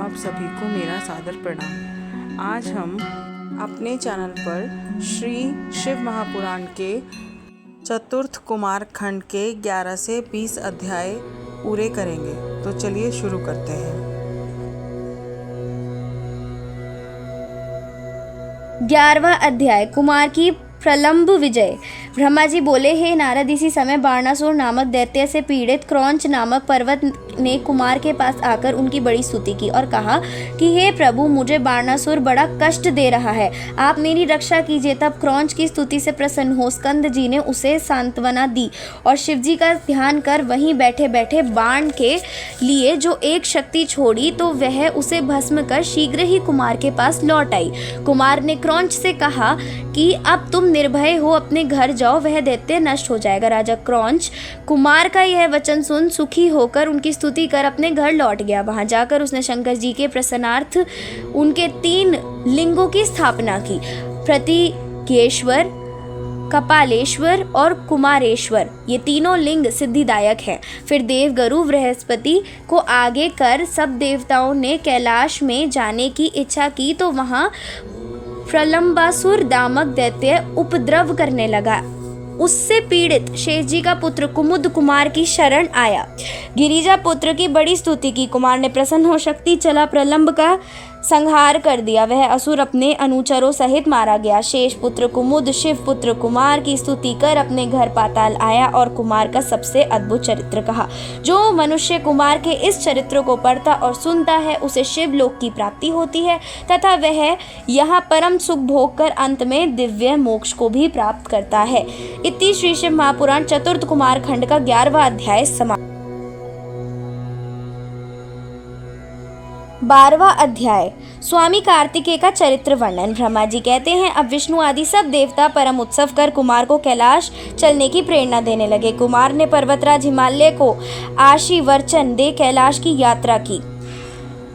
आप सभी को मेरा सादर प्रणाम। आज हम अपने चैनल पर श्री शिव महापुराण के चतुर्थ कुमार खंड के 11 से 20 अध्याय पूरे करेंगे। तो चलिए शुरू करते हैं। 11वां अध्याय कुमार की प्रलंब विजय। ब्रह्मा जी बोले, हे नारद, इसी समय बाणासुर नामक दैत्य से पीड़ित क्रौंच नामक पर्वत ने कुमार के पास आकर उनकी बड़ी स्तुति की और कहा कि हे प्रभु, मुझे बाणासुर बड़ा कष्ट दे रहा है, आप मेरी रक्षा कीजिए। तब क्रौंच की स्तुति से प्रसन्न हो स्कंद जी ने उसे सांत्वना दी और शिव जी का ध्यान कर वहीं बैठे बैठे बाण के लिए जो एक शक्ति छोड़ी तो वह उसे भस्म कर शीघ्र ही कुमार के पास लौट आई। कुमार ने क्रौंच से कहा कि अब तुम निर्भय हो अपने घर जाओ, वह दैत्य नष्ट हो जाएगा। राजा क्रौंच कुमार का यह वचन सुन सुखी होकर उनकी स्तुति कर अपने घर लौट गया। वहां जाकर उसने शंकर जी के प्रसन्नार्थ उनके 3 लिंगों की स्थापना की, प्रतिज्ञेश्वर, कपालेश्वर और कुमारेश्वर। ये तीनों लिंग सिद्धिदायक हैं। फिर देव गुरु बृहस्पति को आगे कर सब देवताओं ने कैलाश में जाने की इच्छा की तो वहां प्रलंबासुर नामक दैत्य उपद्रव करने लगा। उससे पीड़ित शेष जी का पुत्र कुमुद कुमार की शरण आया। गिरिजा पुत्र की बड़ी स्तुति की। कुमार ने प्रसन्न हो शक्ति चला प्रलंब का संहार कर दिया। वह असुर अपने अनुचरों सहित मारा गया। शेष पुत्र कुमुद शिव पुत्र कुमार की स्तुति कर अपने घर पाताल आया और कुमार का सबसे अद्भुत चरित्र कहा। जो मनुष्य कुमार के इस चरित्र को पढ़ता और सुनता है उसे शिवलोक की प्राप्ति होती है तथा वह यहाँ परम सुख भोग कर अंत में दिव्य मोक्ष को भी प्राप्त करता है। इति श्री शिव महापुराण चतुर्थ कुमार खंड का 11वां अध्याय समाप्त। 12वां अध्याय स्वामी कार्तिकेय का चरित्र वर्णन। ब्रह्मा जी कहते हैं, अब विष्णु आदि सब देवता परम उत्सव कर कुमार को कैलाश चलने की प्रेरणा देने लगे। कुमार ने पर्वतराज हिमालय को आशीर्वचन दे कैलाश की यात्रा की।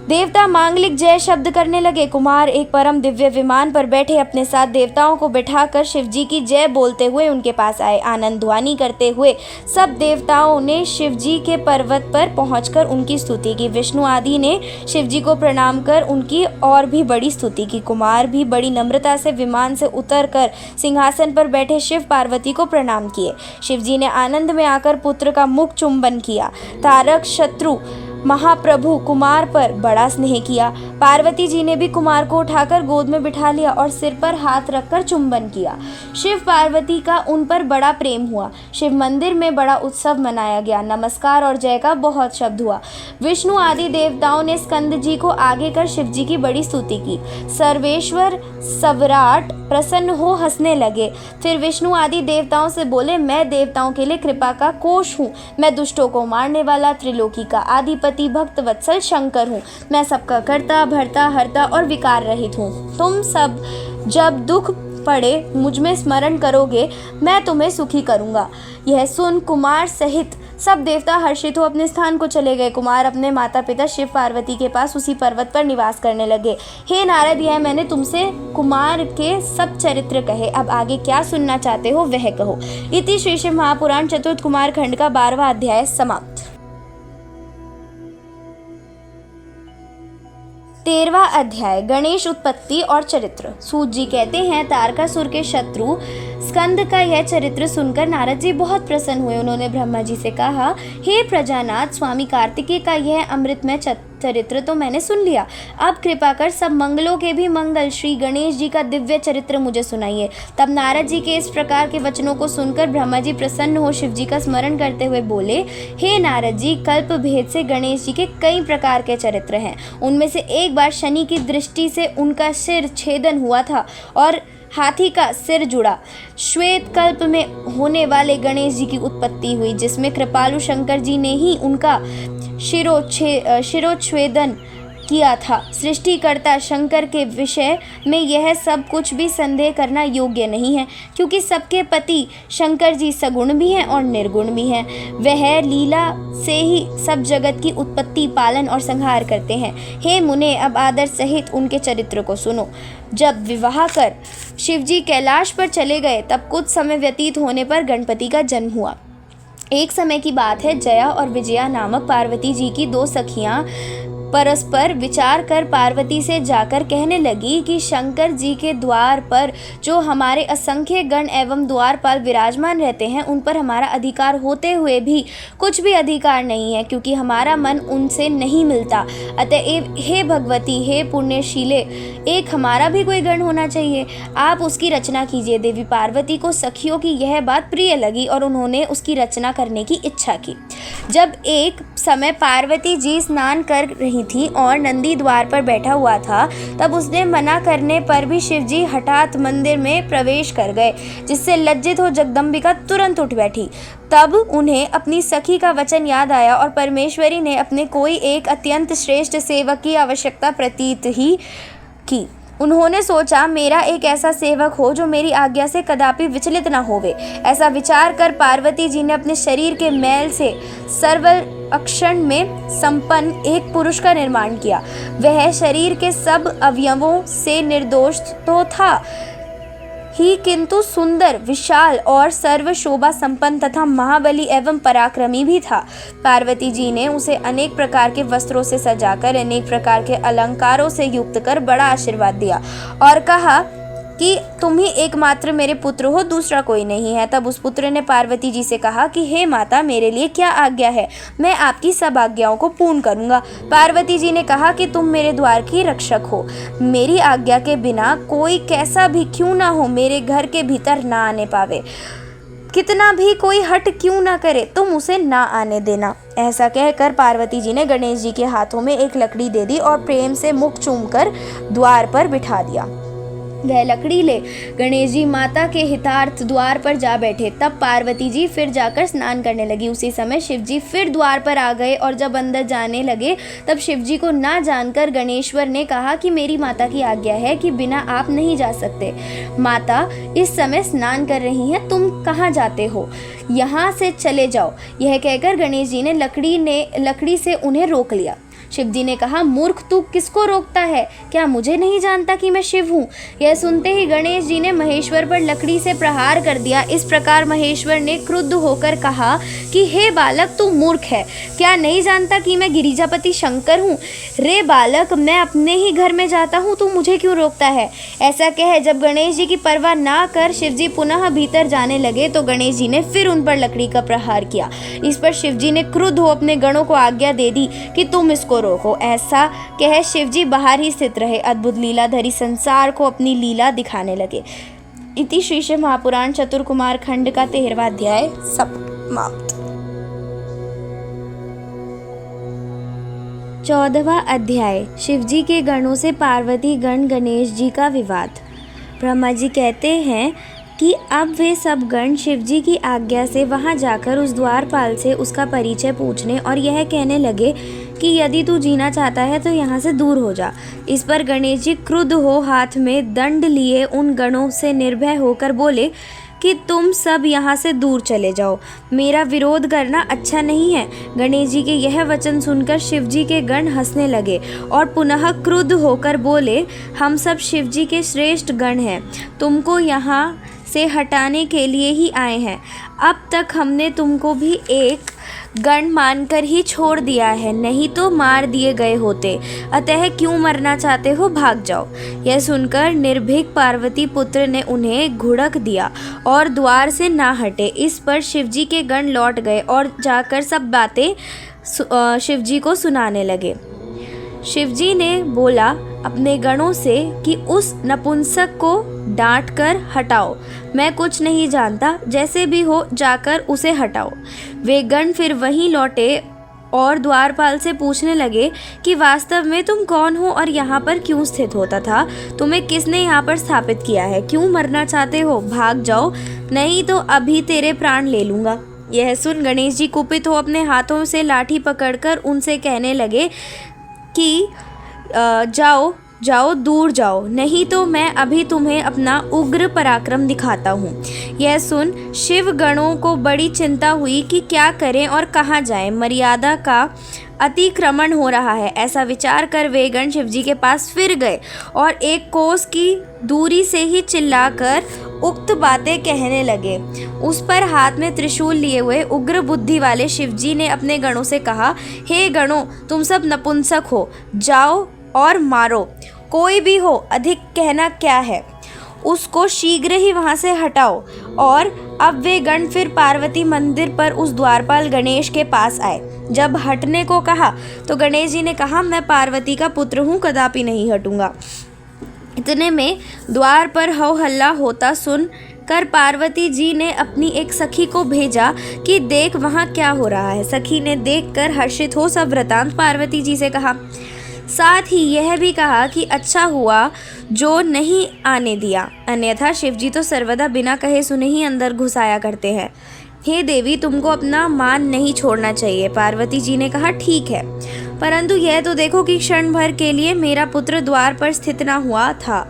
देवता मांगलिक जय शब्द करने लगे। कुमार एक परम दिव्य विमान पर बैठे अपने साथ देवताओं को बिठाकर शिव जी की जय बोलते हुए उनके पास आए। आनंद ध्वनि करते हुए सब देवताओं ने शिव जी के पर्वत पर पहुंचकर उनकी स्तुति की। विष्णु आदि ने शिव जी को प्रणाम कर उनकी और भी बड़ी स्तुति की। कुमार भी बड़ी नम्रता से विमान से उतरकर सिंहासन पर बैठे शिव पार्वती को प्रणाम किए। शिव जी ने आनंद में आकर पुत्र का मुख चुंबन किया। तारक शत्रु महाप्रभु कुमार पर बड़ा स्नेह किया। पार्वती जी ने भी कुमार को उठाकर गोद में बिठा लिया और सिर पर हाथ रखकर चुंबन किया। शिव पार्वती का उन पर बड़ा प्रेम हुआ। शिव मंदिर में बड़ा उत्सव मनाया गया। नमस्कार और जय का बहुत शब्द हुआ। विष्णु आदि देवताओं ने स्कंद जी को आगे कर शिव जी की बड़ी स्तुति की। सर्वेश्वर सवराट प्रसन्न हो हंसने लगे। फिर विष्णु आदि देवताओं से बोले, मैं देवताओं के लिए कृपा का कोश हूँ। मैं दुष्टों को मारने वाला त्रिलोकी का आदिपति भक्त वत्सल शंकर हूँ। मैं सबका कर्ता भरता हरता और विकार रहित हूँ। तुम सब जब दुख पड़े मुझ में स्मरण करोगे, मैं तुम्हें सुखी करूँगा। यह सुन कुमार सहित सब देवता हर्षित हो अपने स्थान को चले गए। कुमार अपने माता पिता शिव पार्वती के पास उसी पर्वत पर निवास करने लगे। हे नारद, यह मैंने तुमसे कुमार के सब चरित्र कहे। अब आगे क्या सुनना चाहते हो वह कहो। इति श्री शिव महापुराण चतुर्थ कुमार खंड का 12वां अध्याय समाप्त। 13वां अध्याय गणेश उत्पत्ति और चरित्र। सूत जी कहते हैं, तारकासुर के शत्रु स्कंद का यह चरित्र सुनकर नारद जी बहुत प्रसन्न हुए। उन्होंने ब्रह्मा जी से कहा, हे प्रजानाथ, स्वामी कार्तिकेय का यह अमृतमय चरित्र तो मैंने सुन लिया। अब कृपा कर सब मंगलों के भी मंगल श्री गणेश जी का दिव्य चरित्र मुझे सुनाइए। तब नारद जी के इस प्रकार के वचनों को सुनकर ब्रह्मा जी प्रसन्न हो शिव जी का स्मरण करते हुए बोले, हे नारद जी, कल्प भेद से गणेश जी के कई प्रकार के चरित्र हैं। उनमें से एक बार शनि की दृष्टि से उनका सिर छेदन हुआ था और हाथी का सिर जुड़ा। श्वेत कल्प में होने वाले गणेश जी की उत्पत्ति हुई, जिसमें कृपालु शंकर जी ने ही उनका शिरोच्छेदन किया था। सृष्टिकर्ता शंकर के विषय में यह सब कुछ भी संदेह करना योग्य नहीं है, क्योंकि सबके पति शंकर जी सगुण भी हैं और निर्गुण भी हैं। वह लीला से ही सब जगत की उत्पत्ति, पालन और संहार करते हैं। हे मुने, अब आदर सहित उनके चरित्र को सुनो। जब विवाह कर शिवजी कैलाश पर चले गए, तब कुछ समय व्यतीत होने पर गणपति का जन्म हुआ। एक समय की बात है, जया और विजया नामक पार्वती जी की 2 सखियां परस्पर विचार कर पार्वती से जाकर कहने लगी कि शंकर जी के द्वार पर जो हमारे असंख्य गण एवं द्वारपाल विराजमान रहते हैं, उन पर हमारा अधिकार होते हुए भी कुछ भी अधिकार नहीं है, क्योंकि हमारा मन उनसे नहीं मिलता। अतएव हे भगवती, हे पुण्यशीले, एक हमारा भी कोई गण होना चाहिए, आप उसकी रचना कीजिए। देवी पार्वती को सखियों की यह बात प्रिय लगी और उन्होंने उसकी रचना करने की इच्छा की। जब एक समय पार्वती जी स्नान कर रही थी और नंदी द्वार पर बैठा हुआ था, तब उसने मना करने पर भी शिवजी हठात मंदिर में प्रवेश कर गए, जिससे लज्जित हो जगदम्बिका तुरंत उठ बैठी। तब उन्हें अपनी सखी का वचन याद आया और परमेश्वरी ने अपने कोई एक अत्यंत श्रेष्ठ सेवक की आवश्यकता प्रतीत ही की। उन्होंने सोचा, मेरा एक ऐसा सेवक हो जो मेरी आज्ञा से कदापि विचलित न होवे। ऐसा विचार कर पार्वती जी ने अपने शरीर के मैल से सर्वक्षण में संपन्न एक पुरुष का निर्माण किया। वह शरीर के सब अवयवों से निर्दोष तो था ही, किंतु सुंदर, विशाल और सर्व शोभा संपन्न तथा महाबली एवं पराक्रमी भी था। पार्वती जी ने उसे अनेक प्रकार के वस्त्रों से सजाकर, अनेक प्रकार के अलंकारों से युक्त कर बड़ा आशीर्वाद दिया और कहा कि तुम ही एकमात्र मेरे पुत्र हो, दूसरा कोई नहीं है। तब उस पुत्र ने पार्वती जी से कहा कि हे माता, मेरे लिए क्या आज्ञा है, मैं आपकी सब आज्ञाओं को पूर्ण करूंगा। पार्वती जी ने कहा कि तुम मेरे द्वार की रक्षक हो, मेरी आज्ञा के बिना कोई कैसा भी क्यों ना हो मेरे घर के भीतर ना आने पावे, कितना भी कोई हट क्यों ना करे, तुम उसे ना आने देना। ऐसा कहकर पार्वती जी ने गणेश जी के हाथों में एक लकड़ी दे दी और प्रेम से मुख चूमकर द्वार पर बिठा दिया। वह लकड़ी ले गणेश जी माता के हितार्थ द्वार पर जा बैठे। तब पार्वती जी फिर जाकर स्नान करने लगी। उसी समय शिव जी फिर द्वार पर आ गए और जब अंदर जाने लगे, तब शिव जी को ना जानकर गणेश्वर ने कहा कि मेरी माता की आज्ञा है कि बिना आप नहीं जा सकते। माता इस समय स्नान कर रही हैं, तुम कहाँ जाते हो, यहाँ से चले जाओ। यह कहकर गणेश जी ने लकड़ी से उन्हें रोक लिया। शिव जी ने कहा, मूर्ख, तू किसको रोकता है? क्या मुझे नहीं जानता कि मैं शिव हूँ? यह सुनते ही गणेश जी ने महेश्वर पर लकड़ी से प्रहार कर दिया। इस प्रकार महेश्वर ने क्रुद्ध होकर कहा कि हे बालक, तू मूर्ख है, क्या नहीं जानता कि मैं गिरिजापति शंकर हूँ? रे बालक, मैं अपने ही घर में जाता हूँ, तू मुझे क्यों रोकता है? ऐसा कह जब गणेश जी की परवाह ना कर शिव जी पुनः भीतर जाने लगे, तो गणेश जी ने फिर उन पर लकड़ी का प्रहार किया। इस पर शिव जी ने क्रुद्ध हो अपने गणों को आज्ञा दे दी कि तुम इसको रोको। ऐसा कह शिव जी बाहर ही स्थित रहे, अद्भुत लीलाधरी संसार को अपनी लीला दिखाने लगे। इति श्री शिव महापुराण चतुर्कुमार खंड का 13वां अध्याय समाप्त। 14वां अध्याय, शिवजी के गणों से पार्वती गण गणेश जी का विवाद। ब्रह्मा जी कहते हैं कि अब वे सब गण शिवजी की आज्ञा से वहां जाकर उस द्वारपाल से उसका परिचय पूछने और यह कहने लगे कि यदि तू जीना चाहता है तो यहाँ से दूर हो जा। इस पर गणेश जी क्रुद्ध हो हाथ में दंड लिए उन गणों से निर्भय होकर बोले कि तुम सब यहाँ से दूर चले जाओ, मेरा विरोध करना अच्छा नहीं है। गणेश जी के यह वचन सुनकर शिवजी के गण हंसने लगे और पुनः क्रुद्ध होकर बोले, हम सब शिवजी के श्रेष्ठ गण हैं, तुमको यहाँ से हटाने के लिए ही आए हैं। अब तक हमने तुमको भी एक गण मानकर ही छोड़ दिया है, नहीं तो मार दिए गए होते। अतः क्यों मरना चाहते हो, भाग जाओ। यह सुनकर निर्भीक पार्वती पुत्र ने उन्हें घुड़क दिया और द्वार से ना हटे। इस पर शिवजी के गण लौट गए और जाकर सब बातें शिवजी को सुनाने लगे। शिवजी ने बोला अपने गणों से कि उस नपुंसक को डांट कर हटाओ, मैं कुछ नहीं जानता, जैसे भी हो जाकर उसे हटाओ। वे गण फिर वहीं लौटे और द्वारपाल से पूछने लगे कि वास्तव में तुम कौन हो और यहाँ पर क्यों स्थित होता था? तुम्हें किसने यहाँ पर स्थापित किया है? क्यों मरना चाहते हो? भाग जाओ, नहीं तो अभी तेरे प्राण ले लूँगा। यह सुन गणेश जी कुपित हो अपने हाथों से लाठी पकड़कर उनसे कहने लगे कि जाओ जाओ, दूर जाओ, नहीं तो मैं अभी तुम्हें अपना उग्र पराक्रम दिखाता हूँ। यह सुन शिव गणों को बड़ी चिंता हुई कि क्या करें और कहाँ जाएं, मर्यादा का अतिक्रमण हो रहा है। ऐसा विचार कर वे गण शिवजी के पास फिर गए और एक कोस की दूरी से ही चिल्लाकर उक्त बातें कहने लगे। उस पर हाथ में त्रिशूल लिए हुए उग्र बुद्धि वाले शिवजी ने अपने गणों से कहा, हे गणों, तुम सब नपुंसक हो, जाओ और मारो। कोई भी हो, अधिक कहना क्या है, उसको शीघ्र ही वहाँ से हटाओ। और अब वे गण फिर पार्वती मंदिर पर उस द्वारपाल गणेश के पास आए। जब हटने को कहा तो गणेश जी ने कहा, मैं पार्वती का पुत्र हूँ, कदापि नहीं हटूंगा। इतने में द्वार पर हो हल्ला होता सुन कर पार्वती जी ने अपनी एक सखी को भेजा कि देख वहाँ क्या हो रहा है। सखी ने देखकर हर्षित हो सब वृतांत पार्वती जी से कहा। साथ ही यह भी कहा कि अच्छा हुआ जो नहीं आने दिया, अन्यथा शिवजी तो सर्वदा बिना कहे सुने ही अंदर घुस आया करते हैं। हे देवी, तुमको अपना मान नहीं छोड़ना चाहिए। पार्वती जी ने कहा, ठीक है, परंतु यह तो देखो कि क्षण भर के लिए मेरा पुत्र द्वार पर स्थित न हुआ था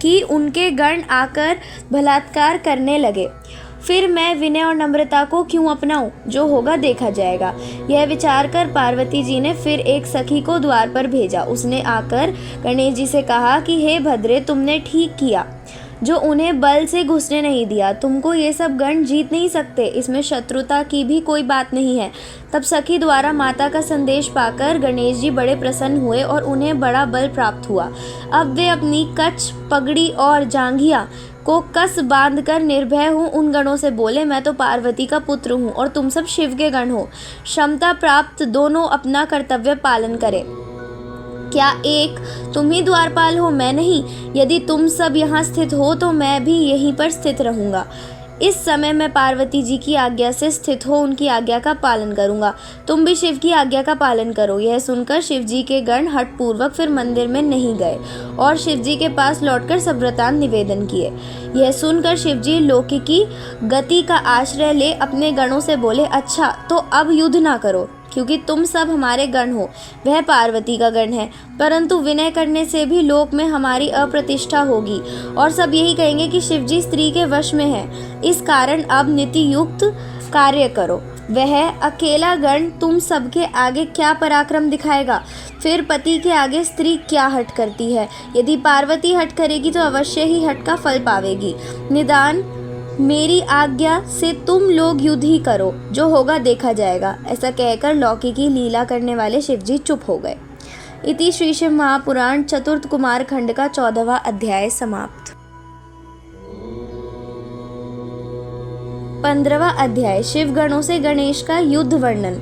कि उनके गण आकर बलात्कार करने लगे। फिर मैं विनय और नम्रता को क्यों अपनाऊं? जो होगा देखा जाएगा। यह विचार कर पार्वती जी ने फिर एक सखी को द्वार पर भेजा। उसने आकर गणेश जी से कहा कि हे भद्रे, तुमने ठीक किया जो उन्हें बल से घुसने नहीं दिया। तुमको ये सब गण जीत नहीं सकते, इसमें शत्रुता की भी कोई बात नहीं है। तब सखी द्वारा माता का संदेश पाकर गणेश जी बड़े प्रसन्न हुए और उन्हें बड़ा बल प्राप्त हुआ। अब वे अपनी कच्छ, पगड़ी और जांघिया को कस बांधकर निर्भय हूँ उन गणों से बोले, मैं तो पार्वती का पुत्र हूँ और तुम सब शिव के गण हो। क्षमता प्राप्त दोनों अपना कर्तव्य पालन करें। क्या एक तुम ही द्वारपाल हो, मैं नहीं? यदि तुम सब यहाँ स्थित हो तो मैं भी यहीं पर स्थित रहूँगा। इस समय मैं पार्वती जी की आज्ञा से स्थित हो उनकी आज्ञा का पालन करूँगा। तुम भी शिव की आज्ञा का पालन करो। यह सुनकर शिव जी के गण हठपूर्वक फिर मंदिर में नहीं गए और शिव जी के पास लौटकर सब वृतांत निवेदन किए। यह सुनकर शिव जी लौकिकी गति का आश्रय ले अपने गणों से बोले, अच्छा तो अब युद्ध ना करो, क्योंकि तुम सब हमारे गण हो। वह पार्वती का गण है, परंतु विनय करने से भी लोक में हमारी अप्रतिष्ठा होगी और सब यही कहेंगे कि शिवजी स्त्री के वश में है। इस कारण अब नीति युक्त कार्य करो। वह अकेला गण तुम सबके आगे क्या पराक्रम दिखाएगा? फिर पति के आगे स्त्री क्या हट करती है? यदि पार्वती हट करेगी तो अवश्य ही हट का फल पावेगी। निदान मेरी आज्ञा से तुम लोग युद्ध ही करो, जो होगा देखा जाएगा। ऐसा कहकर लौकिकी लीला करने वाले शिवजी चुप हो गए। इति श्री शिव महापुराण चतुर्थ कुमार खंड का 14वां अध्याय समाप्त। 15वां अध्याय शिव गणों से गणेश का युद्ध वर्णन।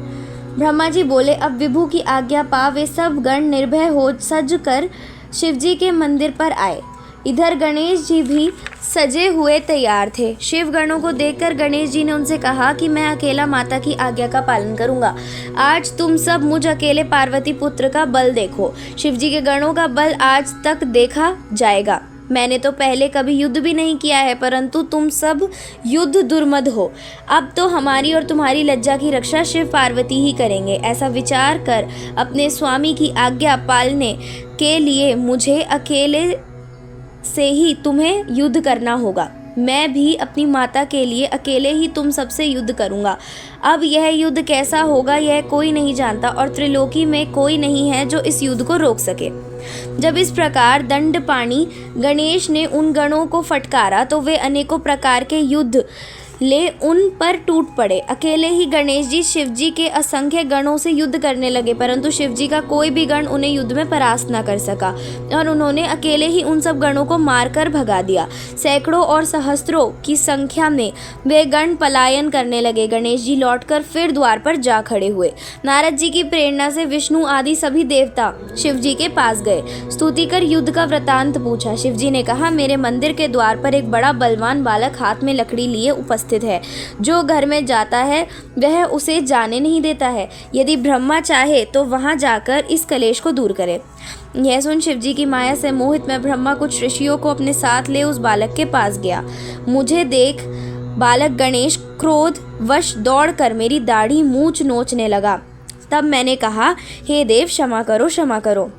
ब्रह्मा जी बोले, अब विभु की आज्ञा पा वे सब गण निर्भय हो सज कर शिवजी के मंदिर पर आए। इधर गणेश जी भी सजे हुए तैयार थे। शिव गणों को देखकर गणेश जी ने उनसे कहा कि मैं अकेला माता की आज्ञा का पालन करूंगा। आज तुम सब मुझ अकेले पार्वती पुत्र का बल देखो। शिवजी के गणों का बल आज तक देखा जाएगा। मैंने तो पहले कभी युद्ध भी नहीं किया है, परंतु तुम सब युद्ध दुर्मद हो। अब तो हमारी और तुम्हारी लज्जा की रक्षा शिव पार्वती ही करेंगे। ऐसा विचार कर अपने स्वामी की आज्ञा पालने के लिए मुझे अकेले से ही तुम्हें युद्ध करना होगा। मैं भी अपनी माता के लिए अकेले ही तुम सबसे युद्ध करूंगा। अब यह युद्ध कैसा होगा यह कोई नहीं जानता और त्रिलोकी में कोई नहीं है जो इस युद्ध को रोक सके। जब इस प्रकार दंडपाणी गणेश ने उन गणों को फटकारा तो वे अनेकों प्रकार के युद्ध ले उन पर टूट पड़े। अकेले ही गणेश जी शिवजी के असंख्य गणों से युद्ध करने लगे, परंतु शिवजी का कोई भी गण उन्हें युद्ध में परास्त न कर सका और उन्होंने अकेले ही उन सब गणों को मारकर भगा दिया। सैकड़ों और सहस्त्रों की संख्या में वे गण पलायन करने लगे। गणेश जी लौटकर फिर द्वार पर जा खड़े हुए। नारद जी की प्रेरणा से विष्णु आदि सभी देवता शिवजी के पास गए। स्तुति कर युद्ध का वृतांत पूछा। शिवजी ने कहा, मेरे मंदिर के द्वार पर एक बड़ा बलवान बालक हाथ में लकड़ी लिए उपस्थित है। जो घर में जाता है वह उसे जाने नहीं देता है। यदि ब्रह्मा चाहे तो वहां जाकर इस कलेश को दूर करे। यह सुन शिवजी की माया से मोहित मैं ब्रह्मा कुछ ऋषियों को अपने साथ ले उस बालक के पास गया। मुझे देख बालक गणेश क्रोध वश दौड़कर मेरी दाढ़ी मूंछ नोचने लगा। तब मैंने कहा, हे देव क्षमा करो, क्षमा करो।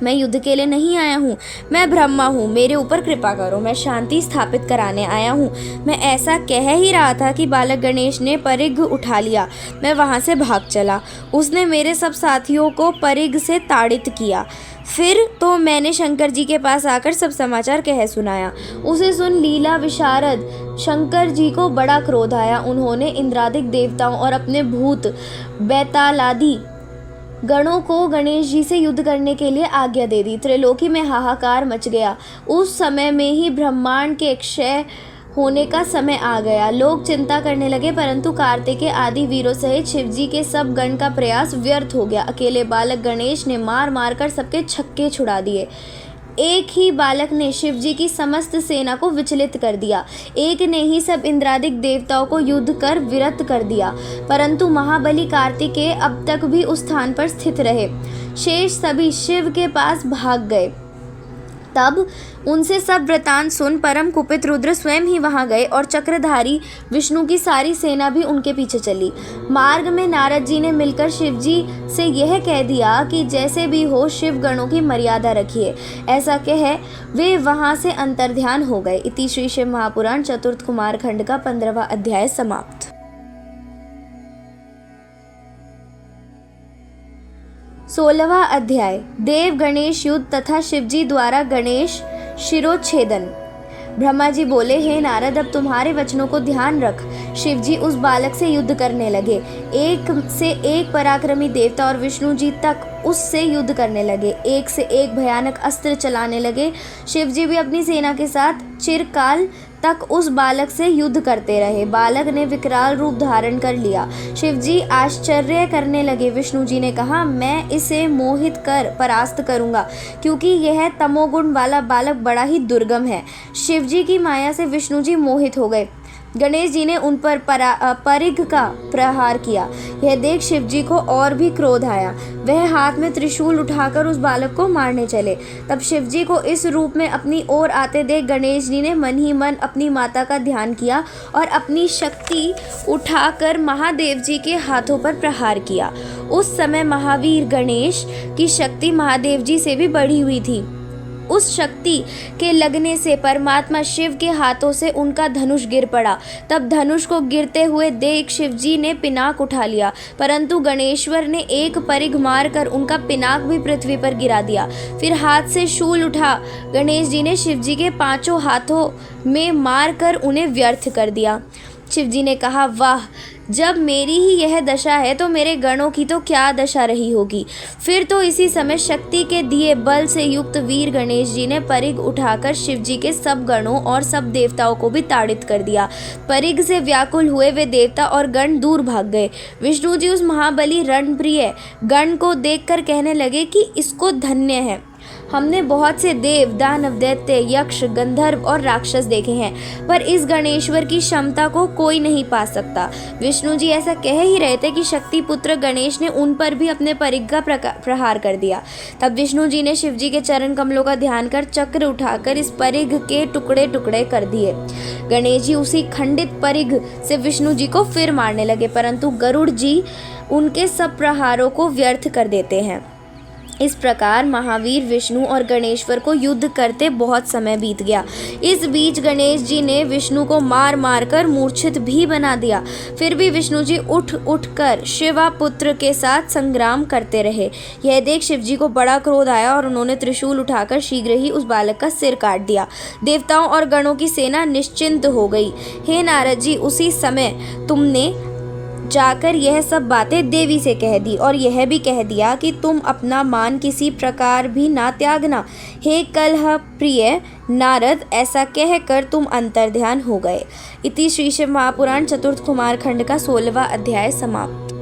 मैं युद्ध के लिए नहीं आया हूँ, मैं ब्रह्मा हूँ, मेरे ऊपर कृपा करो, मैं शांति स्थापित कराने आया हूँ। मैं ऐसा कह ही रहा था कि बालक गणेश ने परिघ उठा लिया। मैं वहाँ से भाग चला। उसने मेरे सब साथियों को परिघ से ताड़ित किया। फिर तो मैंने शंकर जी के पास आकर सब समाचार कह सुनाया। उसे सुन लीला विशारद शंकर जी को बड़ा क्रोध आया। उन्होंने इंद्रादिक देवताओं और अपने भूत बैतालादि गणों को गणेश जी से युद्ध करने के लिए आज्ञा दे दी। त्रिलोकी में हाहाकार मच गया। उस समय में ही ब्रह्मांड के क्षय होने का समय आ गया। लोग चिंता करने लगे, परंतु कार्तिकेय आदि वीरों सहित शिवजी के सब गण का प्रयास व्यर्थ हो गया। अकेले बालक गणेश ने मार मार कर सबके छक्के छुड़ा दिए। एक ही बालक ने शिवजी की समस्त सेना को विचलित कर दिया। एक ने ही सब इंद्रादिक देवताओं को युद्ध कर विरत कर दिया, परंतु महाबली कार्तिकेय अब तक भी उस स्थान पर स्थित रहे। शेष सभी शिव के पास भाग गए। तब उनसे सब वृतांत सुन परम कुपित रुद्र स्वयं ही वहां गए और चक्रधारी विष्णु की सारी सेना भी उनके पीछे चली। मार्ग में नारद जी ने मिलकर शिवजी से यह कह दिया कि जैसे भी हो शिव गणों की मर्यादा रखिए। ऐसा कह वे वहां से अंतर्ध्यान हो गए। इति श्री शिव महापुराण चतुर्थ कुमार खंड का 15वां अध्याय समाप्त। 16वां अध्याय देव गणेश युद्ध तथा शिवजी द्वारा गणेश शिरोच्छेदन। ब्रह्मा जी बोले, हे नारद, अब तुम्हारे वचनों को ध्यान रख। शिवजी उस बालक से युद्ध करने लगे। एक से एक पराक्रमी देवता और विष्णु जी तक उससे युद्ध करने लगे। एक से एक भयानक अस्त्र चलाने लगे। शिवजी भी अपनी सेना के साथ चिरकाल तक उस बालक से युद्ध करते रहे। बालक ने विकराल रूप धारण कर लिया। शिवजी आश्चर्य करने लगे। विष्णु जी ने कहा, मैं इसे मोहित कर परास्त करूंगा, क्योंकि यह तमोगुण वाला बालक बड़ा ही दुर्गम है। शिवजी की माया से विष्णु जी मोहित हो गए। गणेश जी ने उन पर परिघ का प्रहार किया। यह देख शिवजी को और भी क्रोध आया। वह हाथ में त्रिशूल उठाकर उस बालक को मारने चले। तब शिवजी को इस रूप में अपनी ओर आते देख गणेश जी ने मन ही मन अपनी माता का ध्यान किया और अपनी शक्ति उठाकर महादेव जी के हाथों पर प्रहार किया। उस समय महावीर गणेश की शक्ति महादेव जी से भी बढ़ी हुई थी। उस शक्ति के लगने से परमात्मा शिव के हाथों से उनका धनुष गिर पड़ा। तब धनुष को गिरते हुए देख शिवजी ने पिनाक उठा लिया, परंतु गणेश्वर ने एक परिघ मारकर उनका पिनाक भी पृथ्वी पर गिरा दिया। फिर हाथ से शूल उठा गणेश जी ने शिवजी के पांचों हाथों में मारकर उन्हें व्यर्थ कर दिया। शिवजी ने कहा, वाह, जब मेरी ही यह दशा है तो मेरे गणों की तो क्या दशा रही होगी। फिर तो इसी समय शक्ति के दिए बल से युक्त वीर गणेश जी ने परिघ उठाकर शिवजी के सब गणों और सब देवताओं को भी ताड़ित कर दिया। परिघ से व्याकुल हुए वे देवता और गण दूर भाग गए। विष्णु जी उस महाबली रणप्रिय गण को देखकर कहने लगे कि इसको धन्य है। हमने बहुत से देव, दानव, दैत्य, यक्ष, गंधर्व और राक्षस देखे हैं, पर इस गणेश्वर की क्षमता को कोई नहीं पा सकता। विष्णु जी ऐसा कह ही रहे थे कि शक्ति पुत्र गणेश ने उन पर भी अपने परिघ का प्रहार कर दिया। तब विष्णु जी ने शिवजी के चरण कमलों का ध्यान कर चक्र उठाकर इस परिघ के टुकड़े टुकड़े कर दिए। गणेश जी उसी खंडित परिघ से विष्णु जी को फिर मारने लगे, परंतु गरुड़ जी उनके सब प्रहारों को व्यर्थ कर देते हैं। इस प्रकार महावीर विष्णु और गणेश्वर को युद्ध करते बहुत समय बीत गया। इस बीच गणेश जी ने विष्णु को मार मार कर मूर्छित भी बना दिया। फिर भी विष्णु जी उठ उठ कर शिवा पुत्र के साथ संग्राम करते रहे। यह देख शिवजी को बड़ा क्रोध आया और उन्होंने त्रिशूल उठाकर शीघ्र ही उस बालक का सिर काट दिया। देवताओं और गणों की सेना निश्चिंत हो गई। हे नारद जी, उसी समय तुमने जाकर यह सब बातें देवी से कह दी और यह भी कह दिया कि तुम अपना मान किसी प्रकार भी ना त्यागना। हे कलह प्रिय नारद, ऐसा कहकर तुम अंतर्ध्यान हो गए। इति श्री शिव महापुराण चतुर्थ कुमार खंड का 16वां अध्याय समाप्त।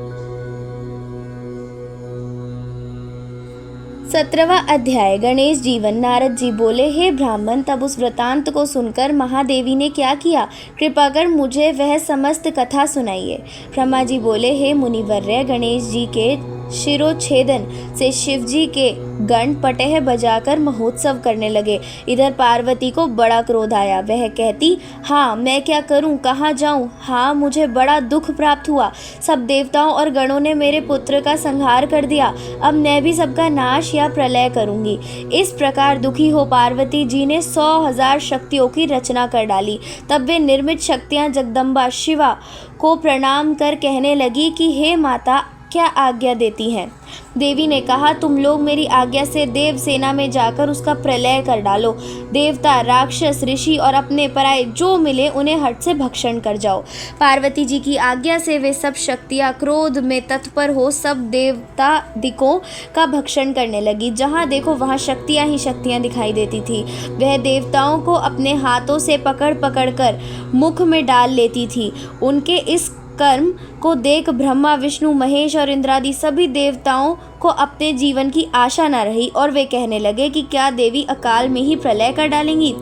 17वां अध्याय गणेश जीवन। नारद जी बोले, हे ब्राह्मण, तब उस वृतांत को सुनकर महादेवी ने क्या किया, कृपा कर मुझे वह समस्त कथा सुनाइए। ब्रह्मा जी बोले, हे मुनिवर्य, गणेश जी के शिरोच्छेदन से शिवजी के गण पटेह बजाकर महोत्सव करने लगे। इधर पार्वती को बड़ा क्रोध आया। वह कहती, हाँ, मैं क्या करूं, कहाँ जाऊं? हाँ, मुझे बड़ा दुख प्राप्त हुआ। सब देवताओं और गणों ने मेरे पुत्र का संहार कर दिया। अब मैं भी सबका नाश या प्रलय करूंगी। इस प्रकार दुखी हो पार्वती जी ने 100,000 शक्तियों की रचना कर डाली। तब वे निर्मित शक्तियां जगदम्बा शिवा को प्रणाम कर कहने लगी कि हे माता, क्या आज्ञा देती हैं। देवी ने कहा, तुम लोग मेरी आज्ञा से देव सेना में जाकर उसका प्रलय कर डालो। देवता, राक्षस, ऋषि और अपने पराये जो मिले उन्हें हट से भक्षण कर जाओ। पार्वती जी की आज्ञा से वे सब शक्तियाँ क्रोध में तत्पर हो सब देवता दिकों का भक्षण करने लगी। जहाँ देखो वहाँ शक्तियाँ ही शक्तियाँ दिखाई देती थी। वह देवताओं को अपने हाथों से पकड़ पकड़ कर मुख में डाल लेती थी। उनके इस कर्म को देख ब्रह्मा, विष्णु, महेश और इंद्रादि सभी देवताओं को अपने जीवन की आशा न रही और वे कहने लगे कि क्या देवी अकाल में ही प्रलय कर डालेंगी।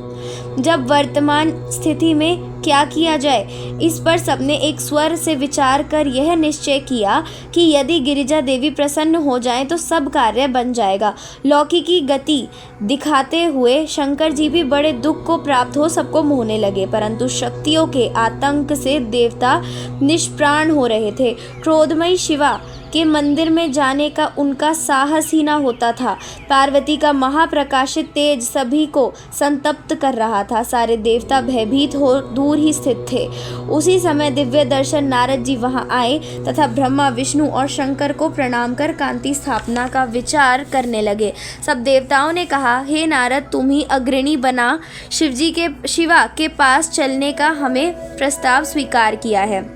जब वर्तमान स्थिति में क्या किया जाए, इस पर सबने एक स्वर से विचार कर यह निश्चय किया कि यदि गिरिजा देवी प्रसन्न हो जाएं तो सब कार्य बन जाएगा। लौकिकी गति दिखाते हुए शंकर जी भी बड़े दुख को प्राप्त हो सबको मोहने लगे, परंतु शक्तियों के आतंक से देवता निष्प्राण हो रहे थे। क्रोधमयी शिवा के मंदिर में जाने का उनका साहस ही ना होता था। पार्वती का महाप्रकाशित तेज सभी को संतप्त कर रहा था। सारे देवता भयभीत हो दूर ही स्थित थे। उसी समय दिव्य दर्शन नारद जी वहां आए तथा ब्रह्मा, विष्णु और शंकर को प्रणाम कर कांति स्थापना का विचार करने लगे। सब देवताओं ने कहा, हे नारद, तुम ही अग्रणी बना शिवा के पास चलने का हमें प्रस्ताव स्वीकार किया है।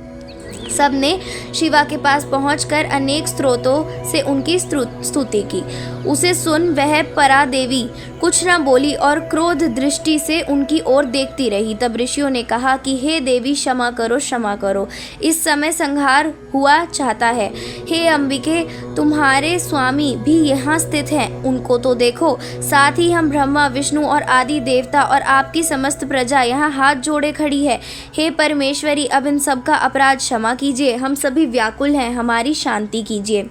सब ने शिवा के पास पहुंचकर अनेक स्तोत्रों से उनकी स्तुति की। उसे सुन वह परा देवी कुछ न बोली और क्रोध दृष्टि से उनकी ओर देखती रही। तब ऋषियों ने कहा कि हे देवी, क्षमा करो, क्षमा करो, इस समय संहार हुआ चाहता है। हे अंबिके, तुम्हारे स्वामी भी यहाँ स्थित हैं, उनको तो देखो। साथ ही हम ब्रह्मा, विष्णु और आदि देवता और आपकी समस्त प्रजा यहाँ हाथ जोड़े खड़ी है। हे परमेश्वरी, अब इन सब का अपराध क्षमा कीजिए, हम सभी व्याकुल हैं, हमारी शांति कीजिए।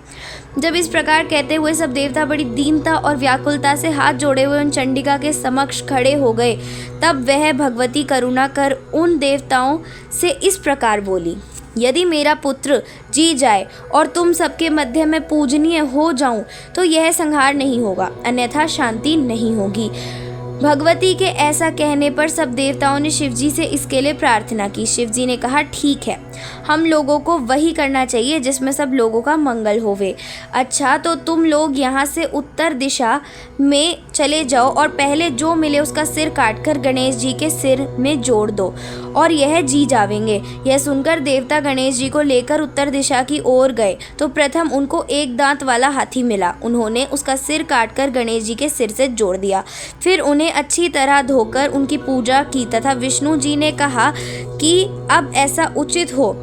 जब इस प्रकार कहते हुए सब देवता बड़ी दीनता और व्याकुलता से हाथ जोड़े हुए उन चंडिका के समक्ष खड़े हो गए, तब वह भगवती करुणा कर उन देवताओं से इस प्रकार बोली, यदि मेरा पुत्र जी जाए और तुम सबके मध्य में पूजनीय हो जाऊं तो यह संहार नहीं होगा, अन्यथा शांति नहीं होगी। भगवती के ऐसा कहने पर सब देवताओं ने शिवजी से इसके लिए प्रार्थना की। शिवजी ने कहा, ठीक है, हम लोगों को वही करना चाहिए जिसमें सब लोगों का मंगल होवे। अच्छा, तो तुम लोग यहाँ से उत्तर दिशा में चले जाओ और पहले जो मिले उसका सिर काटकर गणेश जी के सिर में जोड़ दो और यह जी जावेंगे। यह सुनकर देवता गणेश जी को लेकर उत्तर दिशा की ओर गए तो प्रथम उनको एक दांत वाला हाथी मिला। उन्होंने उसका सिर काटकर गणेश जी के सिर से जोड़ दिया। फिर उन्हें अच्छी तरह धोकर उनकी पूजा की तथा विष्णु जी ने कहा कि अब ऐसा उचित हो,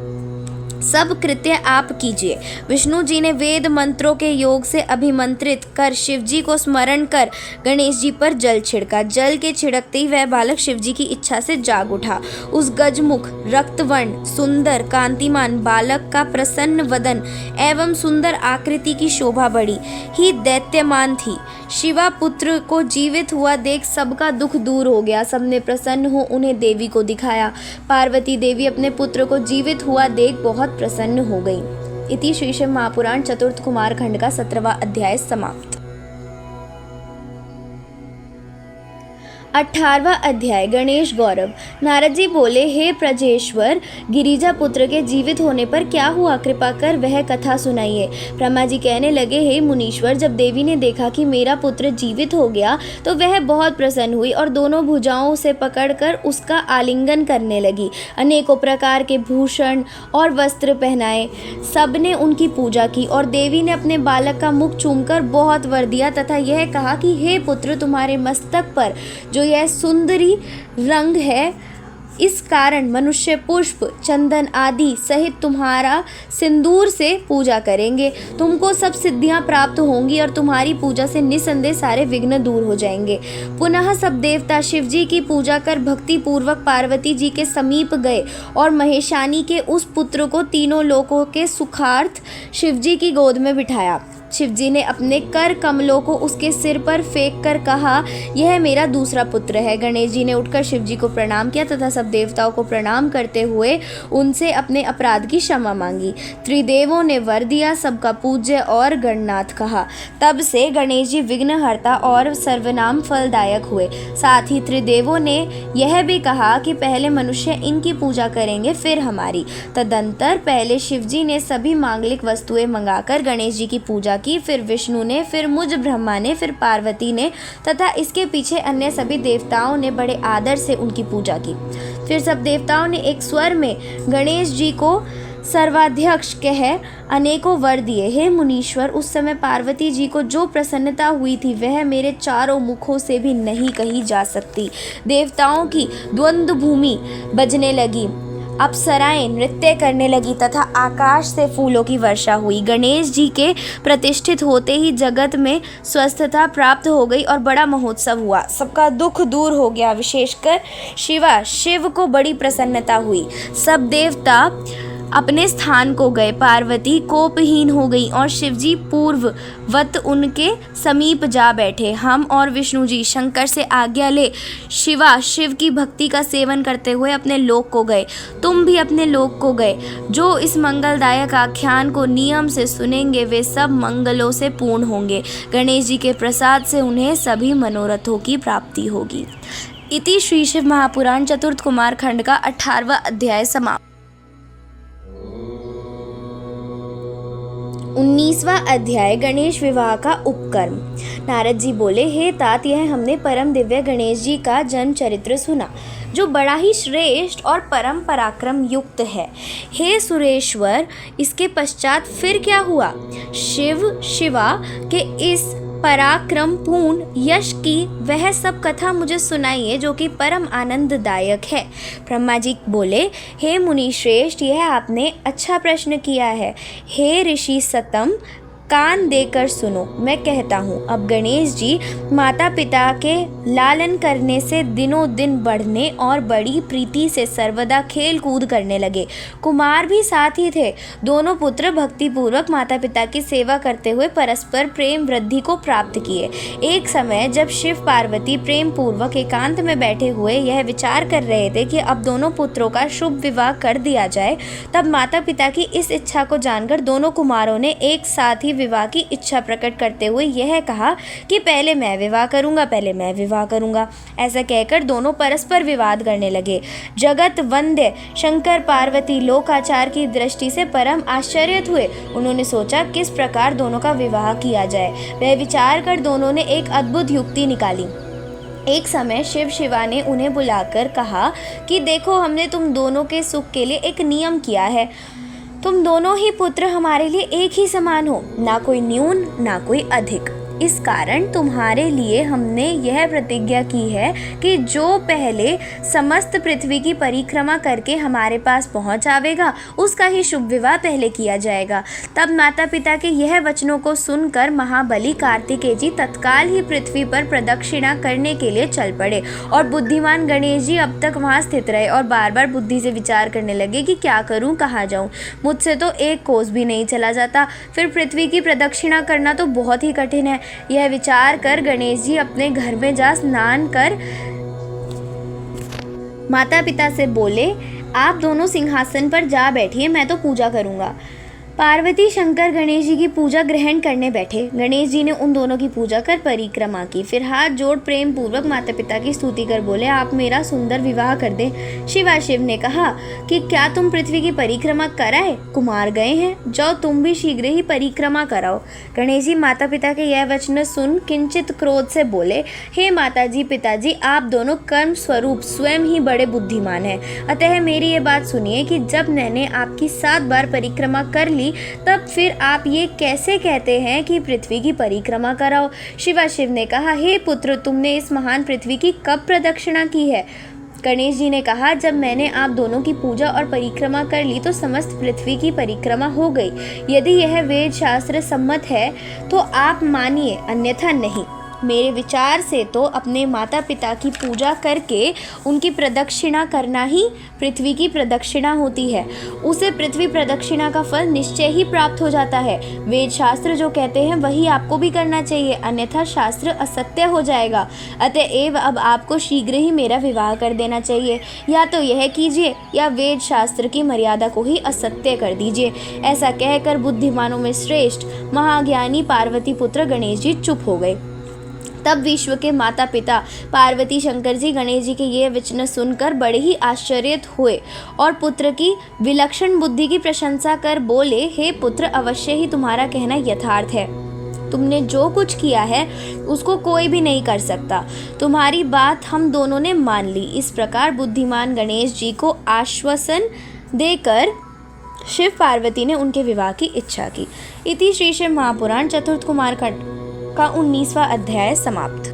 सब कृत्य आप कीजिए। विष्णु जी ने वेद मंत्रों के योग से अभिमंत्रित कर शिव जी को स्मरण कर गणेश जी पर जल छिड़का। जल के छिड़कते ही वह बालक शिव जी की इच्छा से जाग उठा। उस गजमुख, रक्तवर्ण, सुंदर, कांतिमान बालक का प्रसन्न वदन एवं सुंदर आकृति की शोभा बड़ी ही दैत्यमान थी। शिवा पुत्र को जीवित हुआ देख सबका दुख दूर हो गया। सबने प्रसन्न हो उन्हें देवी को दिखाया। पार्वती देवी अपने पुत्र को जीवित हुआ देख बहुत प्रसन्न हो गई। इति श्री शिव महापुराण चतुर्थ कुमार खंड का 17वां अध्याय समाप्त। 18वां अध्याय गणेश गौरव। नारद जी बोले, हे प्रजेश्वर, गिरिजा पुत्र के जीवित होने पर क्या हुआ, कृपा कर वह कथा सुनाइए। ब्रह्मा जी कहने लगे, हे मुनीश्वर, जब देवी ने देखा कि मेरा पुत्र जीवित हो गया तो वह बहुत प्रसन्न हुई और दोनों भुजाओं से पकड़कर उसका आलिंगन करने लगी। अनेकों प्रकार के भूषण और वस्त्र पहनाए। सबने उनकी पूजा की और देवी ने अपने बालक का मुख चूमकर बहुत वर दिया तथा यह कहा कि हे पुत्र, तुम्हारे मस्तक पर जो यह सुंदरी रंग है, इस कारण मनुष्य पुष्प, चंदन आदि सहित तुम्हारा सिंदूर से पूजा करेंगे। तुमको सब सिद्धियां प्राप्त होंगी और तुम्हारी पूजा से निसंदेह सारे विघ्न दूर हो जाएंगे। पुनः सब देवता शिव जी की पूजा कर भक्ति पूर्वक पार्वती जी के समीप गए और महेशानी के उस पुत्र को तीनों लोकों के सुखार्थ शिव जी की गोद में बिठाया। शिवजी ने अपने कर कमलों को उसके सिर पर फेंक कर कहा, यह मेरा दूसरा पुत्र है। गणेश जी ने उठकर शिवजी को प्रणाम किया तथा सब देवताओं को प्रणाम करते हुए उनसे अपने अपराध की क्षमा मांगी। त्रिदेवों ने वर दिया, सबका पूज्य और गणनाथ कहा। तब से गणेश जी विघ्नहर्ता और सर्वनाम फलदायक हुए। साथ ही त्रिदेवों ने यह भी कहा कि पहले मनुष्य इनकी पूजा करेंगे, फिर हमारी। तदंतर पहले शिवजी ने सभी मांगलिक वस्तुएं मंगाकर गणेश जी की पूजा की, फिर विष्णु ने, फिर मुझ ब्रह्मा ने, फिर पार्वती ने तथा इसके पीछे अन्य सभी देवताओं ने बड़े आदर से उनकी पूजा की। फिर सब देवताओं ने एक स्वर में गणेश जी को सर्वाध्यक्ष कह अनेकों वर दिए। हे मुनीश्वर, उस समय पार्वती जी को जो प्रसन्नता हुई थी वह मेरे चारों मुखों से भी नहीं कही जा सकती। देवताओं की द्वंद्व भूमि बजने लगी, अप्सराएं नृत्य करने लगी तथा आकाश से फूलों की वर्षा हुई। गणेश जी के प्रतिष्ठित होते ही जगत में स्वस्थता प्राप्त हो गई और बड़ा महोत्सव हुआ। सबका दुख दूर हो गया। विशेषकर शिव को बड़ी प्रसन्नता हुई। सब देवता अपने स्थान को गए। पार्वती कोपहीन हो गई और शिवजी पूर्ववत उनके समीप जा बैठे। हम और विष्णु जी शंकर से आज्ञा ले शिव की भक्ति का सेवन करते हुए अपने लोक को गए। तुम भी अपने लोक को गए। जो इस मंगलदायक आख्यान को नियम से सुनेंगे वे सब मंगलों से पूर्ण होंगे। गणेश जी के प्रसाद से उन्हें सभी मनोरथों की प्राप्ति होगी। इति श्री शिव महापुराण चतुर्थ कुमार खंड का 18वां अध्याय समाप्त। 19वां अध्याय गणेश विवाह का उपकर्म। नारद जी बोले, हे तात, यह हमने परम दिव्य गणेश जी का जन्म चरित्र सुना जो बड़ा ही श्रेष्ठ और परम पराक्रम युक्त है। हे सुरेश्वर, इसके पश्चात फिर क्या हुआ? शिवा के इस पराक्रम पूर्ण यश की वह सब कथा मुझे सुनाइए जो कि परम आनंददायक है। ब्रह्मा जी बोले, हे मुनि श्रेष्ठ, यह आपने अच्छा प्रश्न किया है। हे ऋषि सतम, कान देकर सुनो, मैं कहता हूँ। अब गणेश जी माता पिता के लालन करने से दिनों दिन बढ़ने और बड़ी प्रीति से सर्वदा खेल कूद करने लगे। कुमार भी साथ ही थे। दोनों पुत्र भक्तिपूर्वक माता पिता की सेवा करते हुए परस्पर प्रेम वृद्धि को प्राप्त किए। एक समय जब शिव पार्वती प्रेम पूर्वक एकांत में बैठे हुए यह विचार कर रहे थे कि अब दोनों पुत्रों का शुभ विवाह कर दिया जाए, तब माता पिता की इस इच्छा को जानकर दोनों कुमारों ने एक साथ ही विवाह की इच्छा प्रकट करते हुए यह कहा कि पहले मैं विवाह करूंगा। ऐसा कहकर दोनों परस्पर विवाद करने लगे। जगत वंद्य शंकर पार्वती लोकाचार की दृष्टि से परम आश्चर्यित हुए। उन्होंने सोचा किस प्रकार दोनों का विवाह किया जाए। वह विचार कर दोनों ने एक अद्भुत युक्ति निकाली। एक समय शिवा ने उन्हें बुलाकर कहा कि देखो, हमने तुम दोनों के सुख के लिए एक नियम किया है। तुम दोनों ही पुत्र हमारे लिए एक ही समान हो, ना कोई न्यून ना कोई अधिक। इस कारण तुम्हारे लिए हमने यह प्रतिज्ञा की है कि जो पहले समस्त पृथ्वी की परिक्रमा करके हमारे पास पहुंच आवेगा उसका ही शुभ विवाह पहले किया जाएगा। तब माता पिता के यह वचनों को सुनकर महाबली कार्तिकेय जी तत्काल ही पृथ्वी पर प्रदक्षिणा करने के लिए चल पड़े और बुद्धिमान गणेश जी अब तक वहां स्थित रहे और बार बार बुद्धि से विचार करने लगे कि क्या करूं, कहाँ जाऊं। मुझसे तो एक कोस भी नहीं चला जाता, फिर पृथ्वी की प्रदक्षिणा करना तो बहुत ही कठिन है। यह विचार कर गणेश जी अपने घर में जा स्नान कर माता पिता से बोले, आप दोनों सिंहासन पर जा बैठिए, मैं तो पूजा करूंगा। पार्वती शंकर गणेश जी की पूजा ग्रहण करने बैठे। गणेश जी ने उन दोनों की पूजा कर परिक्रमा की, फिर हाथ जोड़ प्रेम पूर्वक माता पिता की स्तुति कर बोले, आप मेरा सुंदर विवाह कर दें। शिव ने कहा कि क्या तुम पृथ्वी की परिक्रमा कराए? कुमार गए हैं, जाओ तुम भी शीघ्र ही परिक्रमा कराओ। गणेश जी माता पिता के यह वचन सुन किंचित क्रोध से बोले, हे माता जी पिताजी, आप दोनों कर्म स्वरूप स्वयं ही बड़े बुद्धिमान हैं, अतः मेरी ये बात सुनिए कि जब मैंने आपकी 7 बार परिक्रमा कर ली तब फिर आप ये कैसे कहते हैं कि पृथ्वी की परिक्रमा कराओ। शिव ने कहा, हे पुत्र, तुमने इस महान पृथ्वी की कब प्रदक्षिणा की है? गणेश जी ने कहा, जब मैंने आप दोनों की पूजा और परिक्रमा कर ली तो समस्त पृथ्वी की परिक्रमा हो गई। यदि यह वेद शास्त्र सम्मत है तो आप मानिए, अन्यथा नहीं। मेरे विचार से तो अपने माता पिता की पूजा करके उनकी प्रदक्षिणा करना ही पृथ्वी की प्रदक्षिणा होती है। उसे पृथ्वी प्रदक्षिणा का फल निश्चय ही प्राप्त हो जाता है। वेद शास्त्र जो कहते हैं वही आपको भी करना चाहिए, अन्यथा शास्त्र असत्य हो जाएगा। अतएव अब आपको शीघ्र ही मेरा विवाह कर देना चाहिए। या तो यह कीजिए या वेद शास्त्र की मर्यादा को ही असत्य कर दीजिए। ऐसा कहकर बुद्धिमानों में श्रेष्ठ महाज्ञानी पार्वती पुत्र गणेश जी चुप हो गए। तब विश्व के माता पिता पार्वती शंकर जी गणेश जी के ये वचन सुनकर बड़े ही आश्चर्यित हुए और पुत्र की विलक्षण बुद्धि की प्रशंसा कर बोले, हे पुत्र, अवश्य ही तुम्हारा कहना यथार्थ है। तुमने जो कुछ किया है उसको कोई भी नहीं कर सकता। तुम्हारी बात हम दोनों ने मान ली। इस प्रकार बुद्धिमान गणेश जी को आश्वासन देकर शिव पार्वती ने उनके विवाह की इच्छा की। इति श्री शिव महापुराण चतुर्थ कुमार खंड का 19वां अध्याय समाप्त।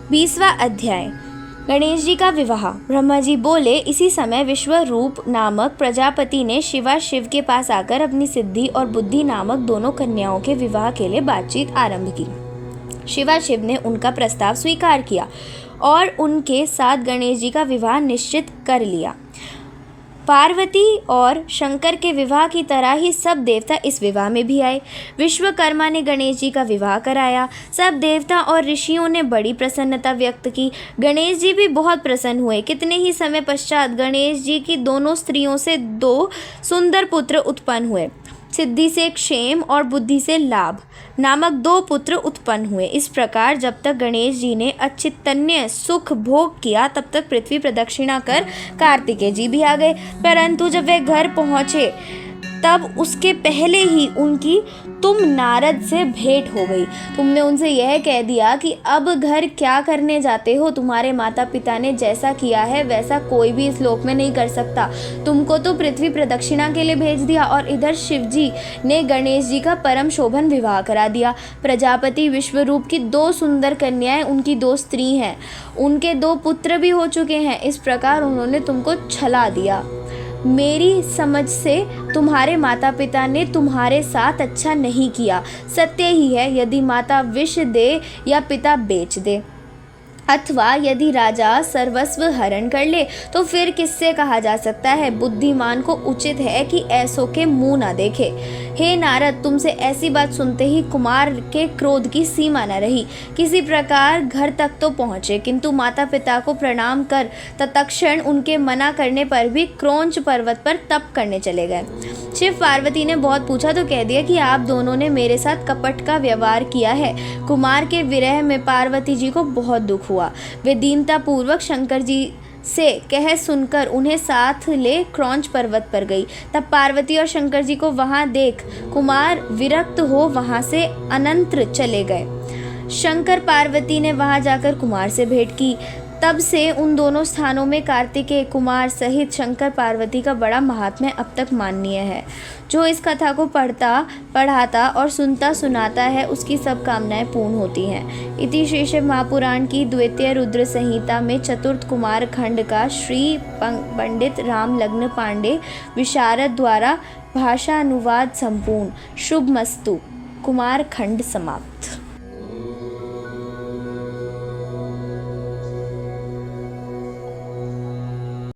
20वां अध्याय गणेश जी का विवाह। ब्रह्मा जी बोले, इसी समय विश्वरूप नामक प्रजापति ने शिवा शिव के पास आकर अपनी सिद्धि और बुद्धि नामक दोनों कन्याओं के विवाह के लिए बातचीत आरंभ की। शिवा शिव ने उनका प्रस्ताव स्वीकार किया और उनके साथ गणेश जी का विवाह निश्चित कर लिया। पार्वती और शंकर के विवाह की तरह ही सब देवता इस विवाह में भी आए। विश्वकर्मा ने गणेश जी का विवाह कराया। सब देवता और ऋषियों ने बड़ी प्रसन्नता व्यक्त की। गणेश जी भी बहुत प्रसन्न हुए। कितने ही समय पश्चात गणेश जी की दोनों स्त्रियों से 2 सुंदर पुत्र उत्पन्न हुए। सिद्धि से क्षेम और बुद्धि से लाभ नामक 2 पुत्र उत्पन्न हुए। इस प्रकार जब तक गणेश जी ने अचिंतनीय सुख भोग किया तब तक पृथ्वी प्रदक्षिणा कर कार्तिकेय जी भी आ गए। परंतु जब वे घर पहुँचे तब उसके पहले ही उनकी तुम नारद से भेंट हो गई। तुमने उनसे यह कह दिया कि अब घर क्या करने जाते हो, तुम्हारे माता पिता ने जैसा किया है वैसा कोई भी इस लोक में नहीं कर सकता। तुमको तो पृथ्वी प्रदक्षिणा के लिए भेज दिया और इधर शिव जी ने गणेश जी का परम शोभन विवाह करा दिया। प्रजापति विश्वरूप की 2 सुंदर कन्याएं उनकी 2 स्त्री हैं, उनके 2 पुत्र भी हो चुके हैं। इस प्रकार उन्होंने तुमको छला दिया। मेरी समझ से तुम्हारे माता पिता ने तुम्हारे साथ अच्छा नहीं किया। सत्य ही है, यदि माता विष दे या पिता बेच दे अथवा यदि राजा सर्वस्व हरण कर ले तो फिर किससे कहा जा सकता है। बुद्धिमान को उचित है कि ऐसों के मुंह ना देखे। हे नारद, तुमसे ऐसी बात सुनते ही कुमार के क्रोध की सीमा न रही। किसी प्रकार घर तक तो पहुँचे, किंतु माता पिता को प्रणाम कर तत्क्षण उनके मना करने पर भी क्रौंच पर्वत पर तप करने चले गए। शिव पार्वती ने बहुत पूछा तो कह दिया कि आप दोनों ने मेरे साथ कपट का व्यवहार किया है। कुमार के विरह में पार्वती जी को बहुत दुख हुआ। वे दीनता पूर्वक शंकर जी से कह सुनकर उन्हें साथ ले क्रौंच पर्वत पर गई। तब पार्वती और शंकर जी को वहां देख कुमार विरक्त हो वहां से अनंत्र चले गए। शंकर पार्वती ने वहां जाकर कुमार से भेंट की। तब से उन दोनों स्थानों में कार्तिकेय कुमार सहित शंकर पार्वती का बड़ा महात्म्य अब तक माननीय है। जो इस कथा को पढ़ाता और सुनता सुनाता है उसकी सब कामनाएं पूर्ण होती हैं। इति श्री शिव महापुराण की द्वितीय रुद्र संहिता में चतुर्थ कुमार खंड का श्री पंडित राम लग्न पांडे विशारद द्वारा भाषानुवाद संपूर्ण। शुभमस्तु। कुमार खंड समाप्त।